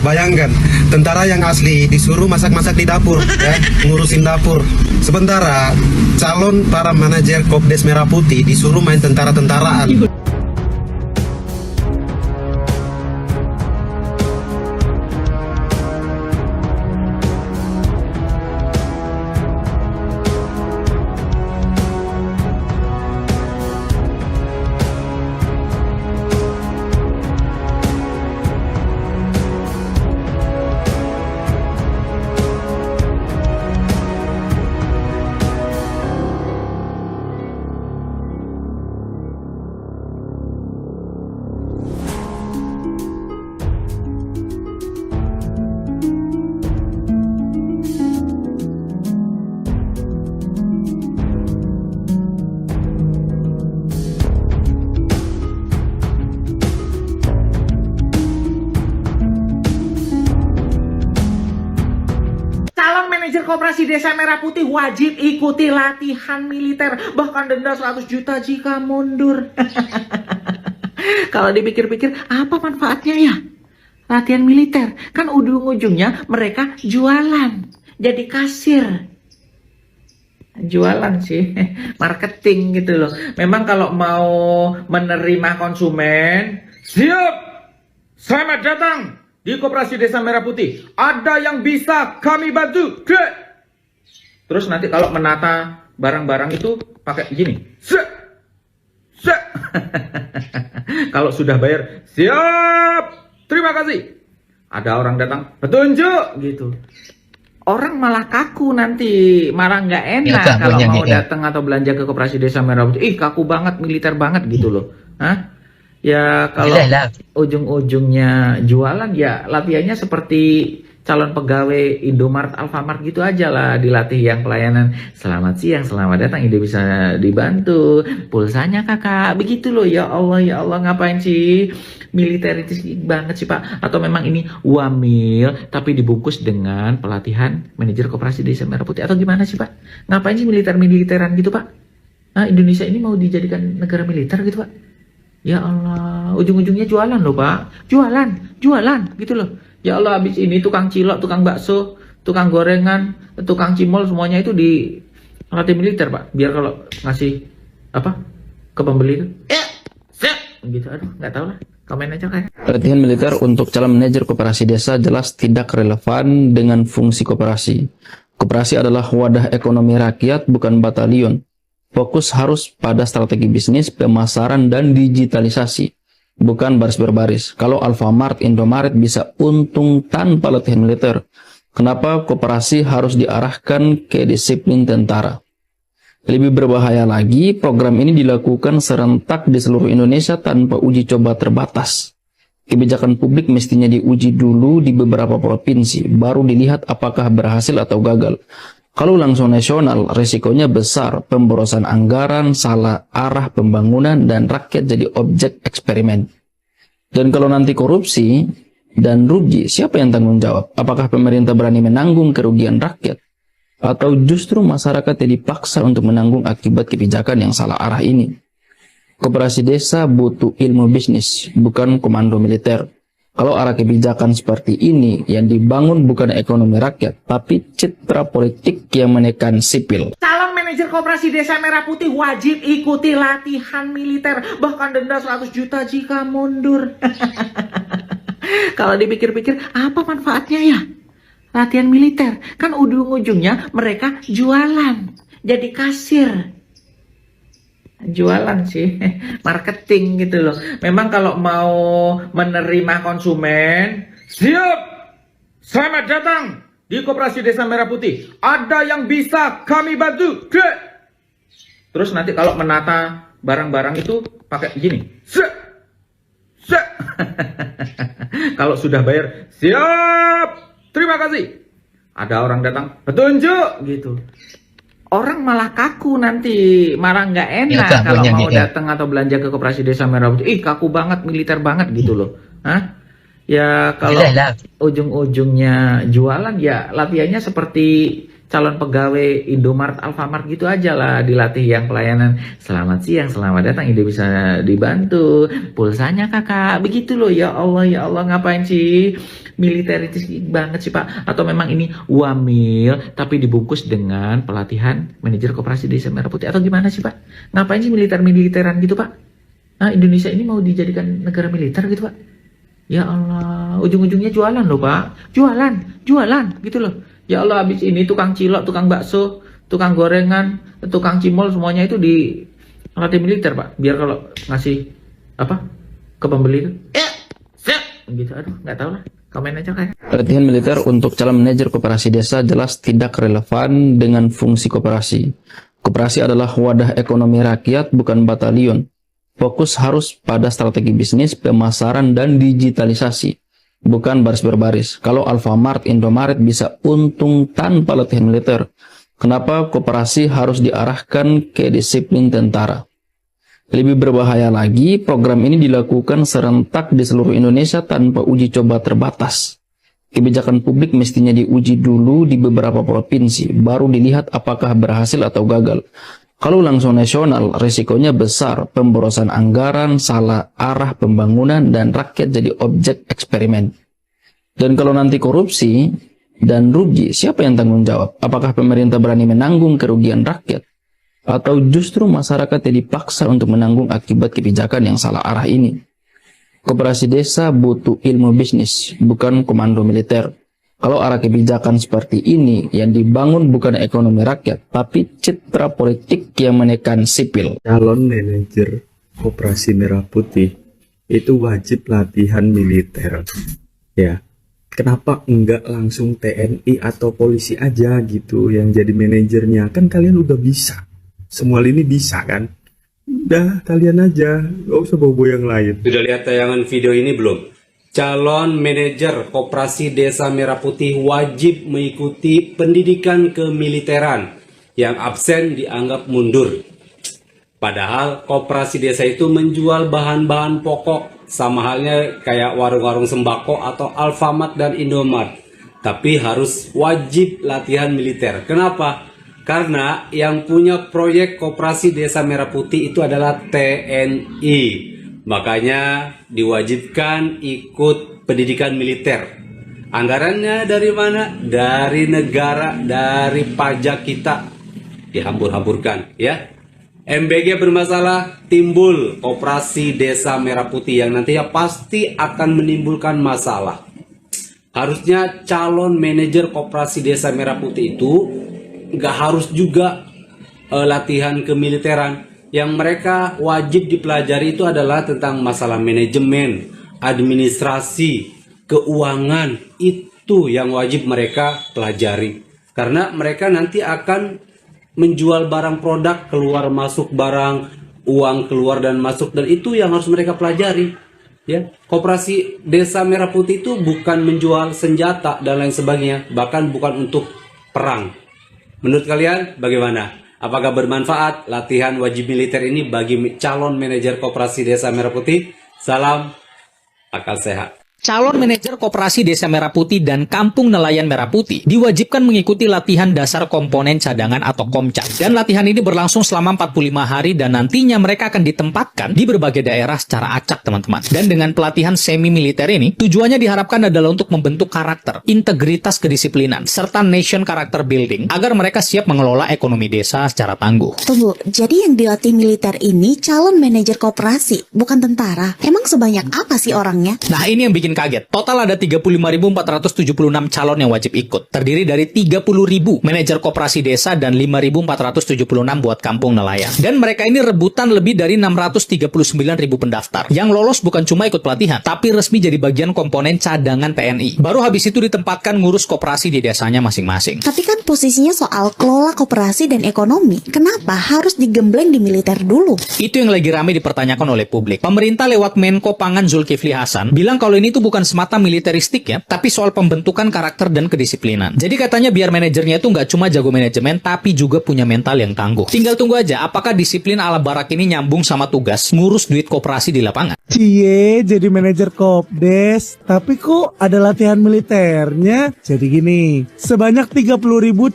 Bayangkan, tentara yang asli disuruh masak-masak di dapur, ya, ngurusin dapur. Sementara calon para manajer Kopdes Merah Putih disuruh main tentara-tentaraan. Manajer Koperasi Desa Merah Putih wajib ikuti latihan militer, bahkan denda 100 juta jika mundur. Kalau dipikir-pikir, apa manfaatnya ya? Latihan militer, kan ujung-ujungnya mereka jualan, jadi kasir. Jualan sih, marketing gitu loh. Memang kalau mau menerima konsumen, siap, selamat datang di Koperasi Desa Merah Putih. Ada yang bisa kami bantu. Terus nanti kalau menata barang-barang itu pakai gini. Kalau sudah bayar, siap, terima kasih. Ada orang datang, petunjuk gitu. Orang malah kaku nanti, malah nggak enak ya, kalau mau datang atau belanja ke Koperasi Desa Merah Putih. Ih, kaku banget, militer banget gitu loh. Hah? Ya kalau ujung-ujungnya jualan ya latihannya seperti calon pegawai Indomaret, Alfamart gitu aja lah, dilatih yang pelayanan. Selamat siang, selamat datang, ini bisa dibantu. Pulsanya kakak, begitu loh. Ya Allah ngapain sih? Militeris banget sih Pak. Atau memang ini wamil tapi dibungkus dengan pelatihan manajer Koperasi Desa Merah Putih atau gimana sih Pak? Ngapain sih militeran gitu Pak? Nah, Indonesia ini mau dijadikan negara militer gitu Pak? Ya Allah, ujung-ujungnya jualan loh Pak. Jualan gitu loh. Ya Allah, habis ini tukang cilok, tukang bakso, tukang gorengan, tukang cimol, semuanya itu di latih militer Pak. Biar kalau ngasih apa ke pembeli itu, gitu. Aduh, nggak tahu lah. Komen aja kayak. Pelatihan militer untuk calon manajer koperasi desa jelas tidak relevan dengan fungsi koperasi. Koperasi adalah wadah ekonomi rakyat, bukan batalion. Fokus harus pada strategi bisnis, pemasaran, dan digitalisasi, bukan baris berbaris. Kalau Alfamart, Indomaret bisa untung tanpa latihan militer, kenapa koperasi harus diarahkan ke disiplin tentara? Lebih berbahaya lagi, program ini dilakukan serentak di seluruh Indonesia tanpa uji coba terbatas. Kebijakan publik mestinya diuji dulu di beberapa provinsi, baru dilihat apakah berhasil atau gagal. Kalau langsung nasional, risikonya besar, pemborosan anggaran, salah arah pembangunan, dan rakyat jadi objek eksperimen. Dan kalau nanti korupsi dan rugi, siapa yang tanggung jawab? Apakah pemerintah berani menanggung kerugian rakyat? Atau justru masyarakat yang dipaksa untuk menanggung akibat kebijakan yang salah arah ini? Koperasi desa butuh ilmu bisnis, bukan komando militer. Kalau arah kebijakan seperti ini yang dibangun bukan ekonomi rakyat, tapi citra politik yang menekan sipil. Calon manajer Koperasi Desa Merah Putih wajib ikuti latihan militer, bahkan denda 100 juta jika mundur. Kalau dipikir-pikir, apa manfaatnya ya? Latihan militer, kan ujung-ujungnya mereka jualan, jadi kasir. Jualan sih, marketing gitu loh. Memang kalau mau menerima konsumen, siap, selamat datang di Koperasi Desa Merah Putih. Ada yang bisa kami bantu. Terus nanti kalau menata barang-barang itu pakai gini. Kalau sudah bayar, siap, terima kasih. Ada orang datang, petunjuk gitu. Orang malah kaku nanti, malah nggak enak ya, kalau mau datang atau belanja ke Koperasi Desa Merah Putih. Ih, kaku banget, militer banget gitu loh. Hah? Ya kalau ujung-ujungnya jualan ya latihannya seperti calon pegawai Indomaret, Alfamart gitu aja lah, dilatih yang pelayanan. Selamat siang, selamat datang, ini bisa dibantu. Pulsanya kakak, begitu loh. Ya Allah, ngapain sih? Militeristis banget sih Pak. Atau memang ini wamil, tapi dibungkus dengan pelatihan manajer koperasi Desa Merah Putih. Atau gimana sih Pak? Ngapain sih militeran gitu Pak? Nah, Indonesia ini mau dijadikan negara militer gitu Pak? Ya Allah, ujung-ujungnya jualan loh Pak. Jualan gitu loh. Ya Allah, habis ini tukang cilok, tukang bakso, tukang gorengan, tukang cimol, semuanya itu di latih militer Pak. Biar kalau ngasih apa ke pembeli itu, gitu. Aduh, nggak tahu lah. Komen aja kayak. Pelatihan militer untuk calon manajer koperasi desa jelas tidak relevan dengan fungsi koperasi. Koperasi adalah wadah ekonomi rakyat, bukan batalion. Fokus harus pada strategi bisnis, pemasaran, dan digitalisasi, bukan baris berbaris. Kalau Alfamart, Indomaret bisa untung tanpa latihan militer, kenapa koperasi harus diarahkan ke disiplin tentara? Lebih berbahaya lagi, program ini dilakukan serentak di seluruh Indonesia tanpa uji coba terbatas. Kebijakan publik mestinya diuji dulu di beberapa provinsi, baru dilihat apakah berhasil atau gagal. Kalau langsung nasional, risikonya besar, pemborosan anggaran, salah arah pembangunan, dan rakyat jadi objek eksperimen. Dan kalau nanti korupsi dan rugi, siapa yang tanggung jawab? Apakah pemerintah berani menanggung kerugian rakyat? Atau justru masyarakat yang dipaksa untuk menanggung akibat kebijakan yang salah arah ini? Koperasi desa butuh ilmu bisnis, bukan komando militer. Kalau arah kebijakan seperti ini yang dibangun bukan ekonomi rakyat, tapi citra politik yang menekan sipil. Calon manajer koperasi Merah Putih itu wajib latihan militer. Ya, kenapa enggak langsung TNI atau polisi aja gitu yang jadi manajernya? Kan kalian udah bisa. Semua lini bisa kan? Udah, kalian aja, gak usah bawa yang lain. Sudah lihat tayangan video ini belum? Calon manajer koperasi Desa Merah Putih wajib mengikuti pendidikan kemiliteran. Yang absen dianggap mundur. Padahal koperasi desa itu menjual bahan-bahan pokok, sama halnya kayak warung-warung sembako atau Alfamart dan Indomaret. Tapi harus wajib latihan militer. Kenapa? Karena yang punya proyek koperasi Desa Merah Putih itu adalah TNI. Makanya diwajibkan ikut pendidikan militer. Anggarannya dari mana? Dari negara, dari pajak kita. Dihambur-hamburkan ya. MBG bermasalah, timbul koperasi Desa Merah Putih yang nantinya pasti akan menimbulkan masalah. Harusnya calon manajer koperasi Desa Merah Putih itu nggak harus juga latihan kemiliteran. Yang mereka wajib dipelajari itu adalah tentang masalah manajemen, administrasi, keuangan. Itu yang wajib mereka pelajari. Karena mereka nanti akan menjual barang produk, keluar masuk barang, uang keluar dan masuk. Dan itu yang harus mereka pelajari. Ya, koperasi Desa Merah Putih itu bukan menjual senjata dan lain sebagainya. Bahkan bukan untuk perang. Menurut kalian bagaimana? Apakah bermanfaat latihan wajib militer ini bagi calon manajer koperasi Desa Merah Putih? Salam akal sehat. Calon manajer koperasi Desa Merah Putih dan Kampung Nelayan Merah Putih diwajibkan mengikuti latihan dasar komponen cadangan atau Komcat. Dan latihan ini berlangsung selama 45 hari dan nantinya mereka akan ditempatkan di berbagai daerah secara acak, teman-teman. Dan dengan pelatihan semi-militer ini, tujuannya diharapkan adalah untuk membentuk karakter, integritas kedisiplinan, serta nation character building agar mereka siap mengelola ekonomi desa secara tangguh. Tunggu, jadi yang dilatih militer ini calon manajer koperasi, bukan tentara. Emang sebanyak apa sih orangnya? Nah, ini yang bikin kaget. Total ada 35.476 calon yang wajib ikut. Terdiri dari 30.000 manajer koperasi desa dan 5.476 buat kampung nelayan. Dan mereka ini rebutan lebih dari 639.000 pendaftar. Yang lolos bukan cuma ikut pelatihan, tapi resmi jadi bagian komponen cadangan TNI. Baru habis itu ditempatkan ngurus koperasi di desanya masing-masing. Tapi kan posisinya soal kelola koperasi dan ekonomi. Kenapa harus digembleng di militer dulu? Itu yang lagi ramai dipertanyakan oleh publik. Pemerintah lewat Menko Pangan Zulkifli Hasan bilang kalau ini tuh itu bukan semata militeristik ya, tapi soal pembentukan karakter dan kedisiplinan. Jadi katanya biar manajernya itu nggak cuma jago manajemen, tapi juga punya mental yang tangguh. Tinggal tunggu aja apakah disiplin ala Barak ini nyambung sama tugas ngurus duit koperasi di lapangan. Cie, jadi manajer Kopdes, tapi kok ada latihan militernya? Jadi gini, sebanyak 30.000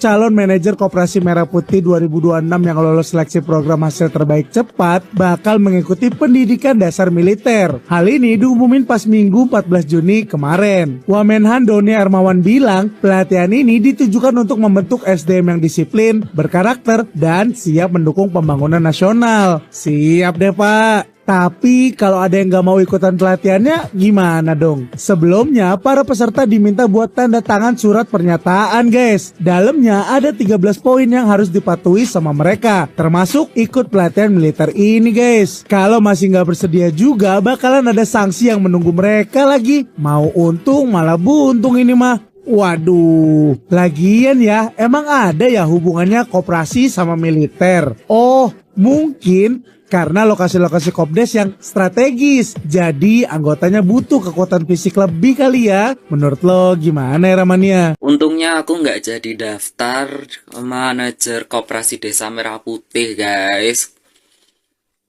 calon manajer Koperasi Merah Putih 2026 yang lolos seleksi program hasil terbaik cepat bakal mengikuti pendidikan dasar militer. Hal ini diumumin pas Minggu 14 Juni kemarin. Wamenhan Doni Armawan bilang, pelatihan ini ditujukan untuk membentuk SDM yang disiplin, berkarakter, dan siap mendukung pembangunan nasional. Siap deh, Pak. Tapi kalau ada yang gak mau ikutan pelatihannya, gimana dong? Sebelumnya, para peserta diminta buat tanda tangan surat pernyataan, guys. Dalamnya ada 13 poin yang harus dipatuhi sama mereka, termasuk ikut pelatihan militer ini, guys. Kalau masih gak bersedia juga, bakalan ada sanksi yang menunggu mereka lagi. Mau untung malah buntung ini mah. Waduh, lagian ya, emang ada ya hubungannya koperasi sama militer? Oh, mungkin karena lokasi-lokasi Kopdes yang strategis, jadi anggotanya butuh kekuatan fisik lebih kali ya. Menurut lo gimana ya, Ramania? Untungnya aku nggak jadi daftar manajer koperasi Desa Merah Putih, guys.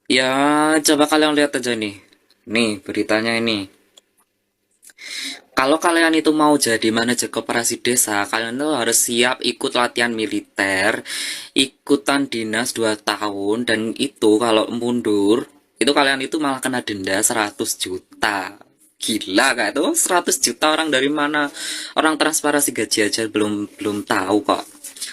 Ya, coba kalian lihat aja nih. Nih, beritanya ini. Kalau kalian itu mau jadi manajer koperasi desa, kalian tuh harus siap ikut latihan militer, ikutan dinas 2 tahun, dan itu kalau mundur, itu kalian itu malah kena denda 100 juta. Gila gak tuh? 100 juta orang dari mana? Orang transparansi gaji aja belum tahu kok.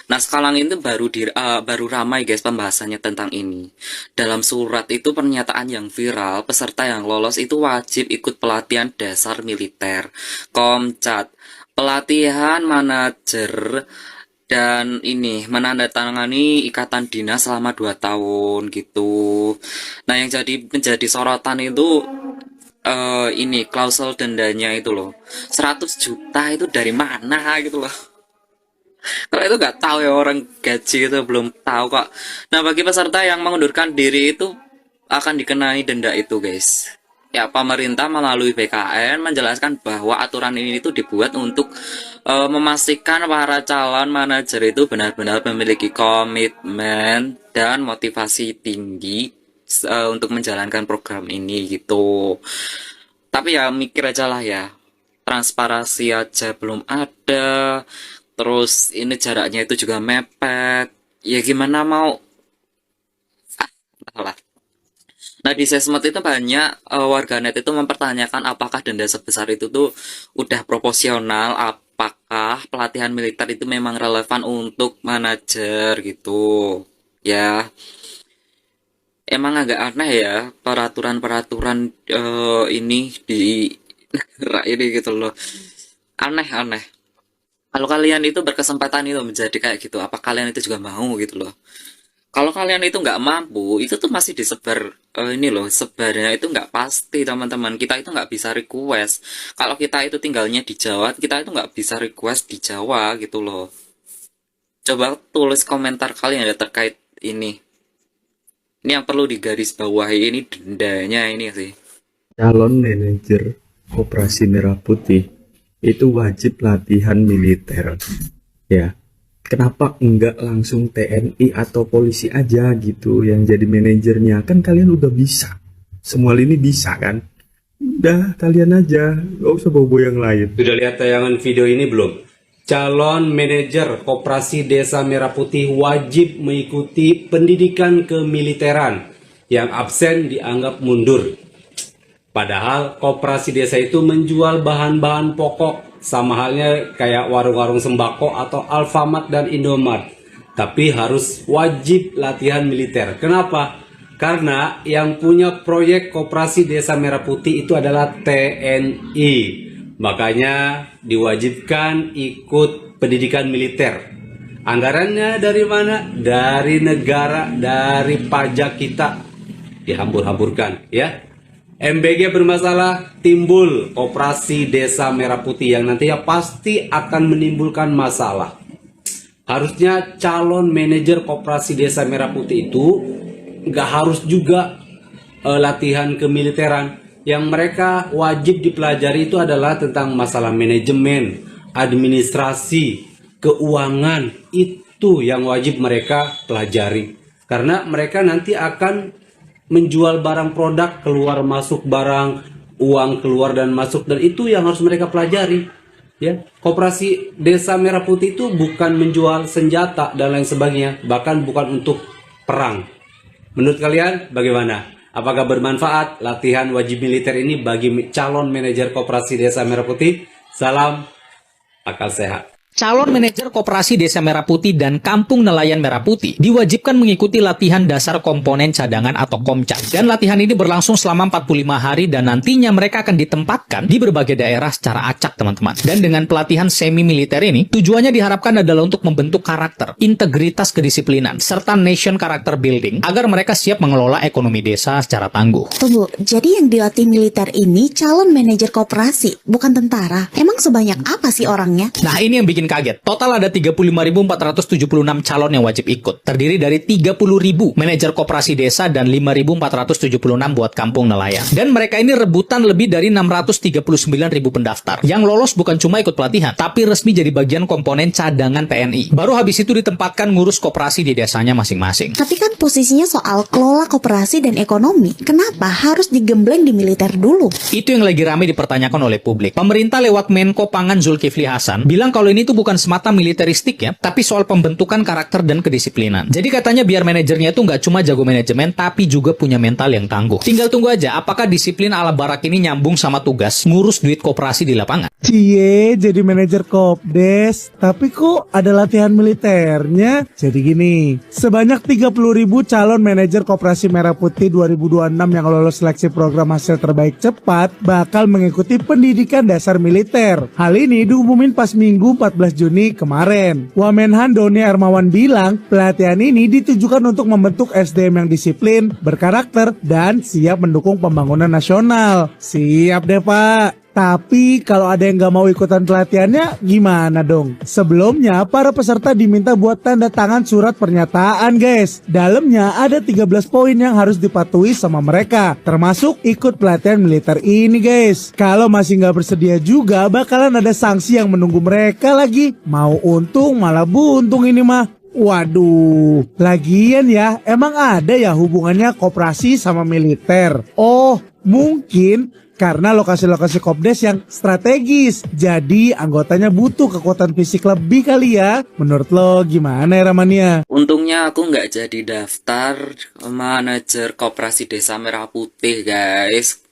Nah, sekarang itu baru ramai guys pembahasannya tentang ini. Dalam surat itu pernyataan yang viral, peserta yang lolos itu wajib ikut pelatihan dasar militer, Komcat, pelatihan manajer, dan ini menandatangani ikatan dinas selama 2 tahun gitu. Nah, yang menjadi sorotan itu ini klausul dendanya itu loh. 100 juta itu dari mana gitu loh. Kalau itu nggak tahu ya, orang gaji itu belum tahu kok. Nah, bagi peserta yang mengundurkan diri itu akan dikenai denda itu, guys. Ya, pemerintah melalui BKN menjelaskan bahwa aturan ini itu dibuat untuk memastikan para calon manajer itu benar-benar memiliki komitmen dan motivasi tinggi untuk menjalankan program ini gitu. Tapi ya mikir aja lah ya, transparansi aja belum ada. Terus ini jaraknya itu juga mepet. Ya gimana mau? Lah. Nah, di sosmed itu banyak warganet itu mempertanyakan apakah denda sebesar itu tuh udah proporsional, apakah pelatihan militer itu memang relevan untuk manajer gitu. Ya. Emang agak aneh ya peraturan-peraturan ini di negara ini gitu loh. Aneh-aneh. Kalau kalian itu berkesempatan itu menjadi kayak gitu, apa kalian itu juga mau gitu loh? Kalau kalian itu nggak mampu, itu tuh masih disebar ini loh, sebarnya itu nggak pasti teman-teman. Kita itu nggak bisa request. Kalau kita itu tinggalnya di Jawa, kita itu nggak bisa request di Jawa gitu loh. Coba tulis komentar kalian ya terkait ini. Ini yang perlu digarisbawahi, ini dendanya ini sih. Calon manajer Koperasi Merah Putih itu wajib latihan militer, ya. Kenapa enggak langsung TNI atau polisi aja gitu yang jadi manajernya? Kan kalian udah bisa, semua ini bisa kan? Udah kalian aja, gak usah bawa yang lain. Sudah lihat tayangan video ini belum? Calon manajer Koperasi Desa Merah Putih wajib mengikuti pendidikan kemiliteran, yang absen dianggap mundur. Padahal koperasi desa itu menjual bahan-bahan pokok, sama halnya kayak warung-warung sembako atau Alfamart dan Indomart. Tapi harus wajib latihan militer. Kenapa? Karena yang punya proyek koperasi Desa Merah Putih itu adalah TNI. Makanya diwajibkan ikut pendidikan militer. Anggarannya dari mana? Dari negara, dari pajak kita. Dihambur-hamburkan ya. MBG bermasalah, timbul koperasi Desa Merah Putih yang nantinya pasti akan menimbulkan masalah. Harusnya calon manajer koperasi Desa Merah Putih itu nggak harus juga latihan kemiliteran, yang mereka wajib dipelajari itu adalah tentang masalah manajemen, administrasi, keuangan. Itu yang wajib mereka pelajari. Karena mereka nanti akan menjual barang produk, keluar masuk barang, uang keluar dan masuk, dan itu yang harus mereka pelajari. Ya, Koperasi Desa Merah Putih itu bukan menjual senjata dan lain sebagainya, bahkan bukan untuk perang. Menurut kalian bagaimana? Apakah bermanfaat latihan wajib militer ini bagi calon manajer Koperasi Desa Merah Putih? Salam akal sehat. Calon manajer Koperasi Desa Merah Putih dan Kampung Nelayan Merah Putih diwajibkan mengikuti latihan dasar komponen cadangan atau Komcat. Dan latihan ini berlangsung selama 45 hari dan nantinya mereka akan ditempatkan di berbagai daerah secara acak, teman-teman. Dan dengan pelatihan semi-militer ini, tujuannya diharapkan adalah untuk membentuk karakter, integritas kedisiplinan, serta nation character building agar mereka siap mengelola ekonomi desa secara tangguh. Tunggu, jadi yang dilatih militer ini calon manajer koperasi, bukan tentara. Emang sebanyak apa sih orangnya? Nah, ini yang bikin kaget. Total ada 35.476 calon yang wajib ikut. Terdiri dari 30.000 manajer koperasi desa dan 5.476 buat kampung nelayan. Dan mereka ini rebutan lebih dari 639.000 pendaftar. Yang lolos bukan cuma ikut pelatihan, tapi resmi jadi bagian komponen cadangan TNI. Baru habis itu ditempatkan ngurus koperasi di desanya masing-masing. Tapi kan posisinya soal kelola koperasi dan ekonomi. Kenapa harus digembleng di militer dulu? Itu yang lagi ramai dipertanyakan oleh publik. Pemerintah lewat Menko Pangan Zulkifli Hasan bilang kalau ini tuh bukan semata militeristik ya, tapi soal pembentukan karakter dan kedisiplinan. Jadi katanya biar manajernya itu nggak cuma jago manajemen, tapi juga punya mental yang tangguh. Tinggal tunggu aja apakah disiplin ala barak ini nyambung sama tugas ngurus duit koperasi di lapangan. Cie, jadi manajer Kopdes, tapi kok ada latihan militernya? Jadi gini, sebanyak 30.000 calon manajer Koperasi Merah Putih 2026 yang lolos seleksi program hasil terbaik cepat bakal mengikuti pendidikan dasar militer. Hal ini diumumin pas Minggu 14 Juni kemarin. Wamenhan Doni Hermawan bilang, pelatihan ini ditujukan untuk membentuk SDM yang disiplin, berkarakter, dan siap mendukung pembangunan nasional. Siap deh, Pak. Tapi kalau ada yang gak mau ikutan pelatihannya, gimana dong? Sebelumnya, para peserta diminta buat tanda tangan surat pernyataan, guys. Dalamnya ada 13 poin yang harus dipatuhi sama mereka, termasuk ikut pelatihan militer ini, guys. Kalau masih gak bersedia juga, bakalan ada sanksi yang menunggu mereka lagi. Mau untung malah buntung ini mah. Waduh, lagian ya, emang ada ya hubungannya koperasi sama militer? Oh, mungkin karena lokasi-lokasi Kopdes yang strategis, jadi anggotanya butuh kekuatan fisik lebih kali ya. Menurut lo gimana ya, Ramania? Untungnya aku nggak jadi daftar manajer Koperasi Desa Merah Putih, guys.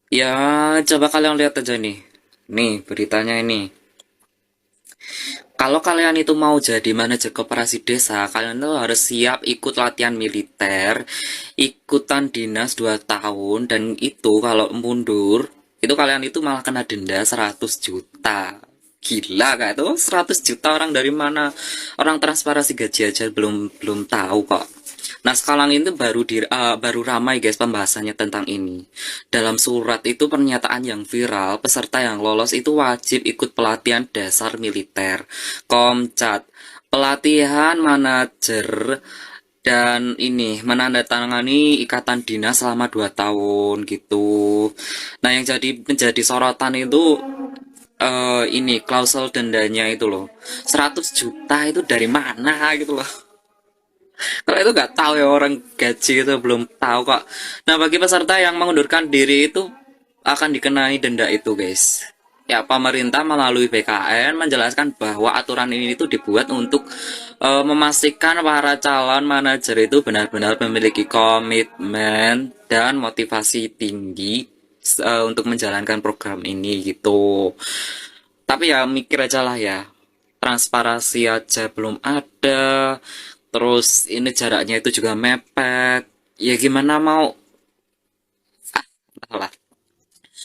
Ya, coba kalian lihat aja nih. Nih, beritanya ini. Kalau kalian itu mau jadi manajer koperasi desa, kalian tuh harus siap ikut latihan militer, ikutan dinas 2 tahun, dan itu kalau mundur, itu kalian itu malah kena denda 100 juta. Gila gak tuh? 100 juta orang dari mana? Orang transparansi gaji aja belum tahu kok. Nah, sekarang ini baru ramai guys pembahasannya tentang ini. Dalam surat itu pernyataan yang viral, peserta yang lolos itu wajib ikut pelatihan dasar militer, Komcat, pelatihan manajer, dan ini menandatangani ikatan dinas selama 2 tahun gitu. Nah, yang menjadi sorotan itu ini klausul dendanya itu loh. 100 juta itu dari mana gitu loh. Kalau itu nggak tahu ya, orang gaji itu belum tahu kok. Nah, bagi peserta yang mengundurkan diri itu akan dikenai denda itu, guys. Ya, pemerintah melalui BKN menjelaskan bahwa aturan ini itu dibuat untuk memastikan para calon manajer itu benar-benar memiliki komitmen dan motivasi tinggi untuk menjalankan program ini gitu. Tapi ya mikir aja lah ya, transparansi aja belum ada. Terus ini jaraknya itu juga mepet. Ya gimana mau? Lah.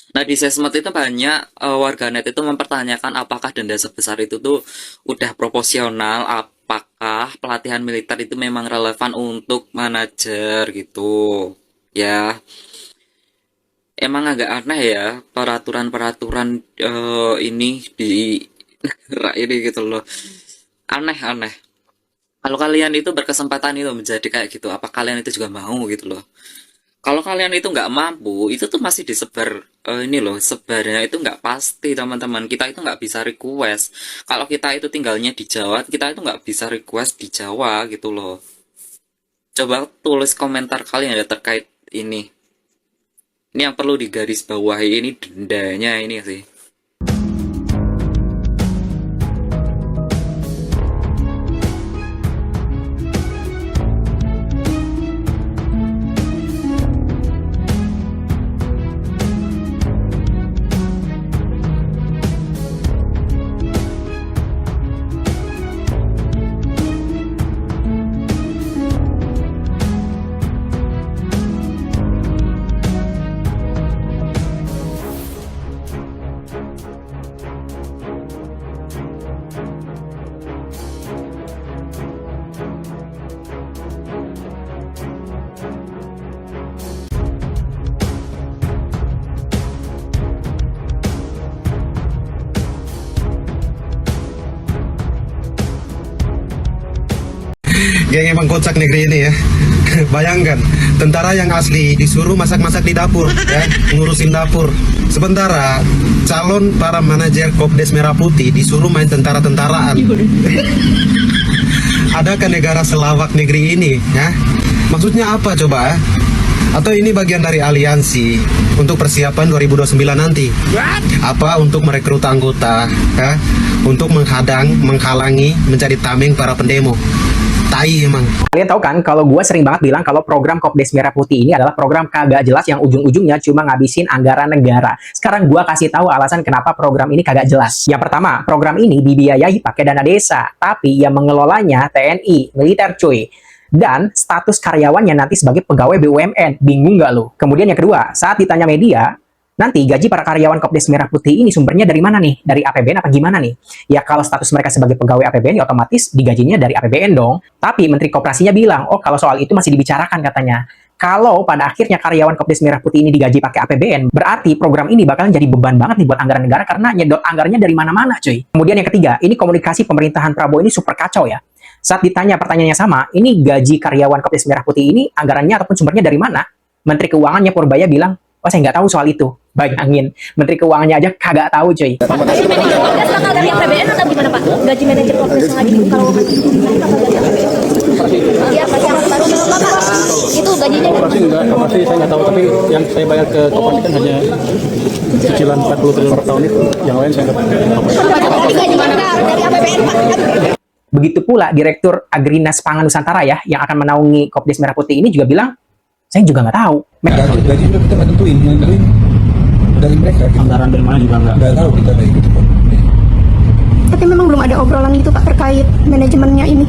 Nah, di sosmed itu banyak warganet itu mempertanyakan apakah denda sebesar itu tuh udah proporsional, apakah pelatihan militer itu memang relevan untuk manajer gitu. Ya. Emang agak aneh ya peraturan-peraturan ini di negara ini gitu loh. Aneh-aneh. Kalau kalian itu berkesempatan itu menjadi kayak gitu, apa kalian itu juga mau gitu loh? Kalau kalian itu nggak mampu, itu tuh masih disebar ini loh, sebarnya itu nggak pasti teman-teman. Kita itu nggak bisa request. Kalau kita itu tinggalnya di Jawa, kita itu nggak bisa request di Jawa gitu loh. Coba tulis komentar kalian ya terkait ini. Ini yang perlu digarisbawahi, ini dendanya ini sih. Geng emang kocak negeri ini ya. Bayangkan, tentara yang asli disuruh masak-masak di dapur, ya, ngurusin dapur. Sementara calon para manajer Kopdes Merah Putih disuruh main tentara-tentaraan. Adakah negara selawak negeri ini, ya? Maksudnya apa coba? Atau ini bagian dari aliansi untuk persiapan 2029 nanti? Apa untuk merekrut anggota, ya? Untuk menghalangi, mencari tameng para pendemo? Tai emang. Kalian tahu kan kalau gue sering banget bilang kalau program Kopdes Merah Putih ini adalah program kagak jelas yang ujung-ujungnya cuma ngabisin anggaran negara. Sekarang gue kasih tahu alasan kenapa program ini kagak jelas. Yang pertama, program ini dibiayai pakai dana desa, tapi yang mengelolanya TNI, militer cuy. Dan status karyawannya nanti sebagai pegawai BUMN. Bingung nggak lo? Kemudian yang kedua, saat ditanya media, nanti gaji para karyawan Kopdes Merah Putih ini sumbernya dari mana nih? Dari APBN apa gimana nih? Ya kalau status mereka sebagai pegawai APBN ya otomatis digajinya dari APBN dong. Tapi Menteri Koperasinya bilang, oh kalau soal itu masih dibicarakan katanya. Kalau pada akhirnya karyawan Kopdes Merah Putih ini digaji pakai APBN, berarti program ini bakalan jadi beban banget nih buat anggaran negara karena nyedot anggarannya dari mana-mana cuy. Kemudian yang ketiga, ini komunikasi pemerintahan Prabowo ini super kacau ya. Saat ditanya pertanyaannya sama, ini gaji karyawan Kopdes Merah Putih ini anggarannya ataupun sumbernya dari mana? Menteri Keuangannya Purbaya bilang, oh saya nggak tahu soal itu. Bayangin, Menteri Keuangannya aja kagak tahu cuy. Gaji manajer Kopdes bakal dari APBN atau gimana Pak? Gaji manajer Kopdes lagi kalau gaji bakal dari APBN? Iya Pak, yang baru Bapak itu gajinya. Koperasi enggak, koperasi saya nggak tahu, tapi yang saya bayar ke koperasi kan hanya cicilan 40 triliun per tahun itu. Yang lain saya nggak tahu. Gaji mana dari APBN Pak? Begitu pula Direktur Agrinas Pangan Nusantara ya, yang akan menaungi Kopdes Merah Putih ini juga bilang, saya juga nggak tahu. Gaji juga kita nggak tentuin, yang tentuin dari mereka. Anggaran dari mana juga nggak tahu kita dari itu. Tapi memang belum ada obrolan itu Pak terkait manajemennya ini.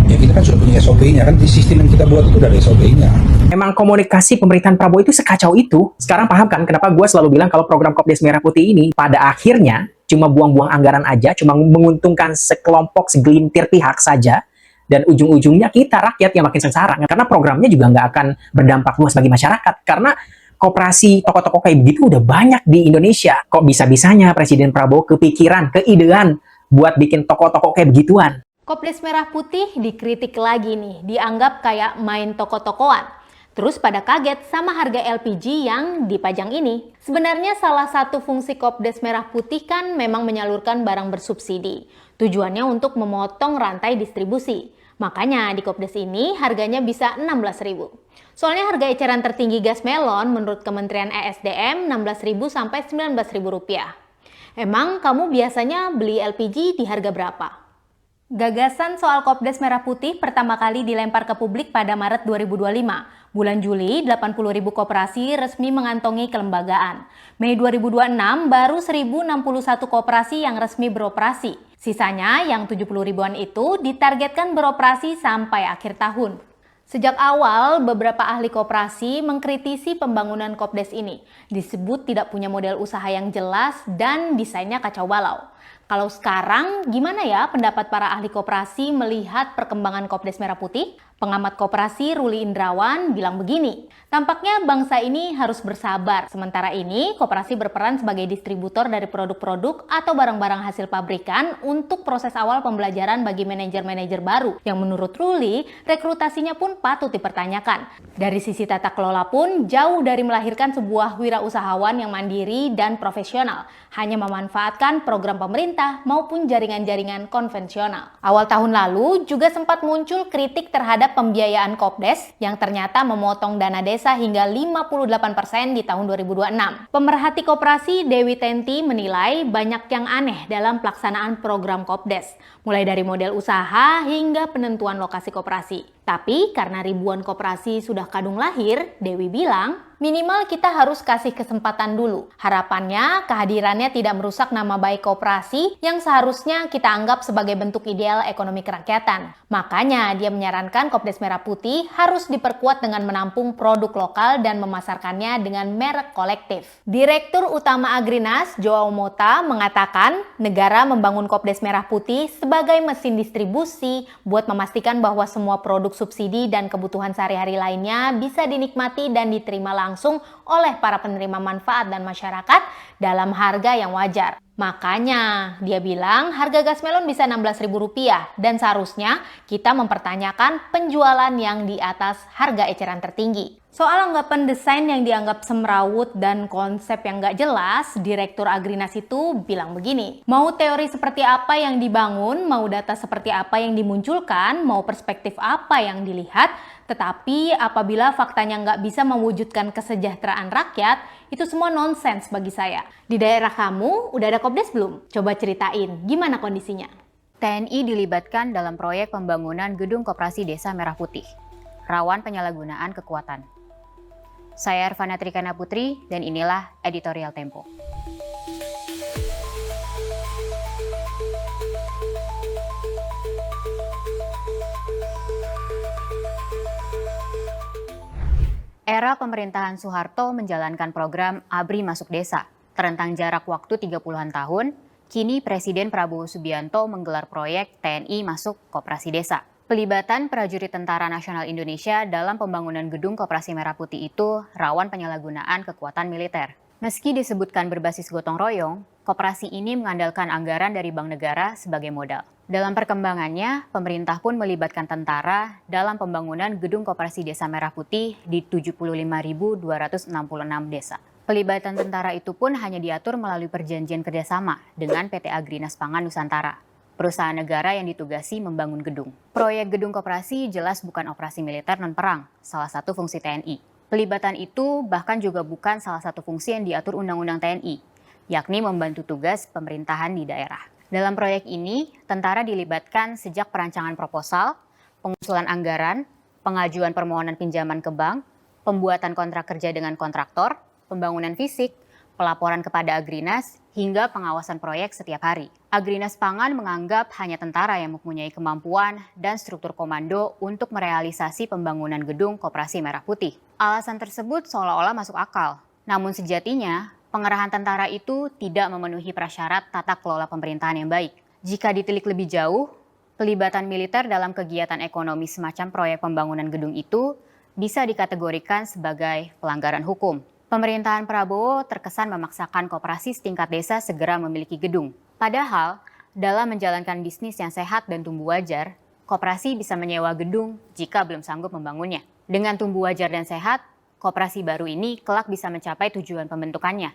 Ya kita kan sudah punya SOP-nya kan, di sistem yang kita buat itu dari SOP-nya. Memang komunikasi pemerintahan Prabowo itu sekacau itu. Sekarang paham kan kenapa gue selalu bilang kalau program Kopdes Merah Putih ini pada akhirnya cuma buang-buang anggaran aja, cuma menguntungkan sekelompok segelintir pihak saja, dan ujung-ujungnya kita rakyat yang makin sengsara. Karena programnya juga nggak akan berdampak luas bagi masyarakat. Karena koperasi toko-toko kayak begitu udah banyak di Indonesia. Kok bisa-bisanya Presiden Prabowo kepikiran, keidean buat bikin toko-toko kayak begituan. Kopdes Merah Putih dikritik lagi nih, dianggap kayak main toko-tokoan. Terus pada kaget sama harga LPG yang dipajang ini. Sebenarnya salah satu fungsi Kopdes Merah Putih kan memang menyalurkan barang bersubsidi. Tujuannya untuk memotong rantai distribusi. Makanya di Kopdes ini harganya bisa 16.000. Soalnya harga eceran tertinggi gas melon menurut Kementerian ESDM 16.000 sampai 19.000 rupiah. Emang kamu biasanya beli LPG di harga berapa? Gagasan soal Kopdes Merah Putih pertama kali dilempar ke publik pada Maret 2025. Bulan Juli, 80.000 koperasi resmi mengantongi kelembagaan. Mei 2026, baru 1.061 koperasi yang resmi beroperasi. Sisanya, yang 70 ribuan itu ditargetkan beroperasi sampai akhir tahun. Sejak awal, beberapa ahli koperasi mengkritisi pembangunan Kopdes ini. Disebut tidak punya model usaha yang jelas dan desainnya kacau balau. Kalau sekarang, gimana ya pendapat para ahli koperasi melihat perkembangan Kopdes Merah Putih? Pengamat koperasi Ruli Indrawan bilang begini, tampaknya bangsa ini harus bersabar. Sementara ini, koperasi berperan sebagai distributor dari produk-produk atau barang-barang hasil pabrikan untuk proses awal pembelajaran bagi manajer-manajer baru, yang menurut Ruli, rekrutasinya pun patut dipertanyakan. Dari sisi tata kelola pun, jauh dari melahirkan sebuah wirausahawan yang mandiri dan profesional, hanya memanfaatkan program pemerintah maupun jaringan-jaringan konvensional. Awal tahun lalu juga sempat muncul kritik terhadap pembiayaan Kopdes yang ternyata memotong dana desa hingga 58% di tahun 2026. Pemerhati koperasi Dewi Tenti menilai banyak yang aneh dalam pelaksanaan program Kopdes, mulai dari model usaha hingga penentuan lokasi koperasi. Tapi karena ribuan koperasi sudah kadung lahir, Dewi bilang, minimal kita harus kasih kesempatan dulu. Harapannya kehadirannya tidak merusak nama baik koperasi yang seharusnya kita anggap sebagai bentuk ideal ekonomi kerakyatan. Makanya dia menyarankan Kopdes Merah Putih harus diperkuat dengan menampung produk lokal dan memasarkannya dengan merek kolektif. Direktur Utama Agrinas, Joao Mota, mengatakan negara membangun Kopdes Merah Putih sebagai mesin distribusi buat memastikan bahwa semua produk subsidi dan kebutuhan sehari-hari lainnya bisa dinikmati dan diterima langsung oleh para penerima manfaat dan masyarakat dalam harga yang wajar. Makanya dia bilang harga gas melon bisa Rp16.000 dan seharusnya kita mempertanyakan penjualan yang di atas harga eceran tertinggi. Soal anggapan desain yang dianggap semrawut dan konsep yang nggak jelas, Direktur Agrinas itu bilang begini, mau teori seperti apa yang dibangun, mau data seperti apa yang dimunculkan, mau perspektif apa yang dilihat, tetapi apabila faktanya nggak bisa mewujudkan kesejahteraan rakyat, itu semua nonsens bagi saya. Di daerah kamu, udah ada Kopdes belum? Coba ceritain, gimana kondisinya? TNI dilibatkan dalam proyek pembangunan Gedung Koperasi Desa Merah Putih, rawan penyalahgunaan kekuatan. Saya Ervana Trikana Putri, dan inilah Editorial Tempo. Era pemerintahan Soeharto menjalankan program ABRI Masuk Desa. Terentang jarak waktu 30-an tahun, kini Presiden Prabowo Subianto menggelar proyek TNI Masuk Koperasi Desa. Pelibatan prajurit Tentara Nasional Indonesia dalam pembangunan Gedung Koperasi Merah Putih itu rawan penyalahgunaan kekuatan militer. Meski disebutkan berbasis gotong royong, koperasi ini mengandalkan anggaran dari Bank Negara sebagai modal. Dalam perkembangannya, pemerintah pun melibatkan tentara dalam pembangunan Gedung Koperasi Desa Merah Putih di 75.266 desa. Pelibatan tentara itu pun hanya diatur melalui perjanjian kerjasama dengan PT Agrinas Pangan Nusantara, perusahaan negara yang ditugasi membangun gedung. Proyek Gedung Koperasi jelas bukan operasi militer non-perang, salah satu fungsi TNI. Pelibatan itu bahkan juga bukan salah satu fungsi yang diatur Undang-Undang TNI, yakni membantu tugas pemerintahan di daerah. Dalam proyek ini, tentara dilibatkan sejak perancangan proposal, pengusulan anggaran, pengajuan permohonan pinjaman ke bank, pembuatan kontrak kerja dengan kontraktor, pembangunan fisik, pelaporan kepada Agrinas, hingga pengawasan proyek setiap hari. Agrinas Pangan menganggap hanya tentara yang mempunyai kemampuan dan struktur komando untuk merealisasi pembangunan Gedung Koperasi Merah Putih. Alasan tersebut seolah-olah masuk akal. Namun sejatinya, pengerahan tentara itu tidak memenuhi prasyarat tata kelola pemerintahan yang baik. Jika ditilik lebih jauh, pelibatan militer dalam kegiatan ekonomi semacam proyek pembangunan gedung itu bisa dikategorikan sebagai pelanggaran hukum. Pemerintahan Prabowo terkesan memaksakan koperasi setingkat desa segera memiliki gedung. Padahal, dalam menjalankan bisnis yang sehat dan tumbuh wajar, koperasi bisa menyewa gedung jika belum sanggup membangunnya. Dengan tumbuh wajar dan sehat, koperasi baru ini kelak bisa mencapai tujuan pembentukannya,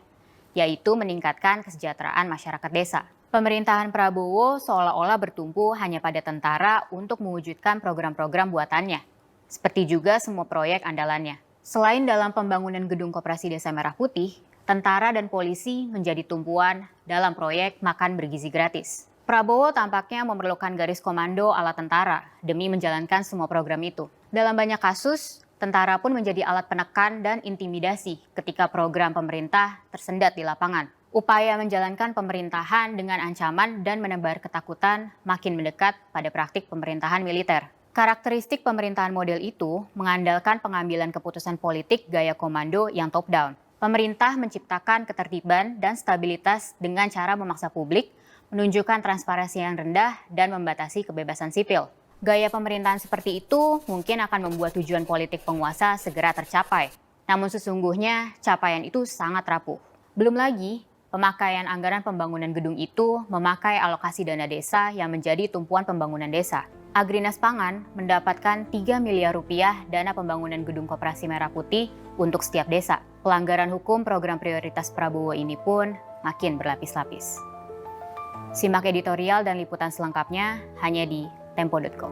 yaitu meningkatkan kesejahteraan masyarakat desa. Pemerintahan Prabowo seolah-olah bertumpu hanya pada tentara untuk mewujudkan program-program buatannya, seperti juga semua proyek andalannya. Selain dalam pembangunan Gedung Koperasi Desa Merah Putih, tentara dan polisi menjadi tumpuan dalam proyek makan bergizi gratis. Prabowo tampaknya memerlukan garis komando ala tentara demi menjalankan semua program itu. Dalam banyak kasus, tentara pun menjadi alat penekan dan intimidasi ketika program pemerintah tersendat di lapangan. Upaya menjalankan pemerintahan dengan ancaman dan menebar ketakutan makin mendekat pada praktik pemerintahan militer. Karakteristik pemerintahan model itu mengandalkan pengambilan keputusan politik gaya komando yang top-down. Pemerintah menciptakan ketertiban dan stabilitas dengan cara memaksa publik menunjukkan transparansi yang rendah, dan membatasi kebebasan sipil. Gaya pemerintahan seperti itu mungkin akan membuat tujuan politik penguasa segera tercapai. Namun sesungguhnya capaian itu sangat rapuh. Belum lagi, pemakaian anggaran pembangunan gedung itu memakai alokasi dana desa yang menjadi tumpuan pembangunan desa. Agrinas Pangan mendapatkan 3 miliar rupiah dana pembangunan gedung Koperasi Merah Putih untuk setiap desa. Pelanggaran hukum program prioritas Prabowo ini pun makin berlapis-lapis. Simak editorial dan liputan selengkapnya hanya di tempo.com.